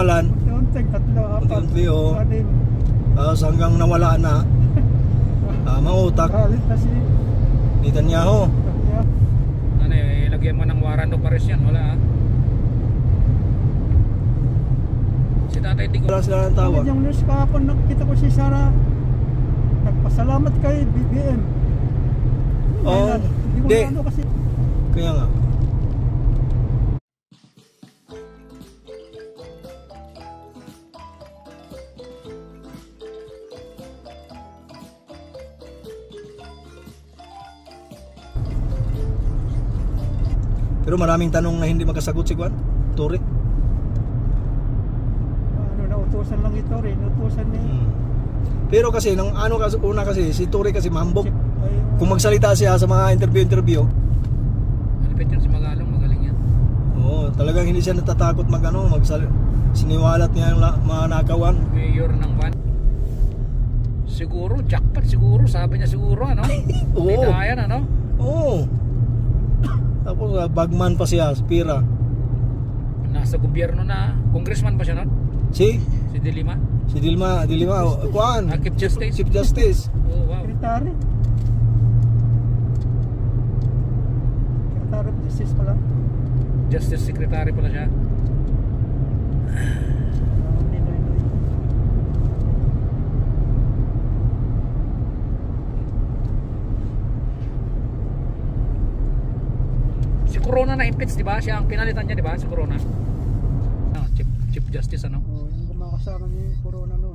Unti-unti, 3, 4, Unti-unti, oh. 6. Hanggang nawala na. Mautak. Galit na si Netanyahu. Ano lagyan mo ng warrant of arrest yan, wala Si tatay di ko. Wala sila ng tawag. Yung news kahapon nakita ko si Sara. Nagpasalamat kay BBM. Oo. Hindi ko na ano kasi. Kaya nga. Pero maraming tanong na hindi makasagot si Juan Torre. Nautusan lang ito rin, nautusan niya. Pero kasi nung una kasi si Torre kasi mambok. Kung magsalita siya sa mga interview. Malapit yun si Magalong, magaling yan. Oo, talagang hindi siya natatakot siniwalat niya yung mga nakawan. Mayor ng Van. Siguro, jackpot siguro, sabi niya siguro ano? Oo. Binayan ano? Oo. Tapos bagman pa siya, Spira. Nasa gobyerno na, congressman ba siya nun? Si De Lima? Si Dilma, kuan. Chief Justice? Chief Justice. Oh, wow. Secretary of Justice pala. Justice Secretary pala siya. Si Corona na impeach, di ba? Siya ang pinalitan niya, di ba? Si Corona. Chief Justice ano? Yung kasama ni Corona no.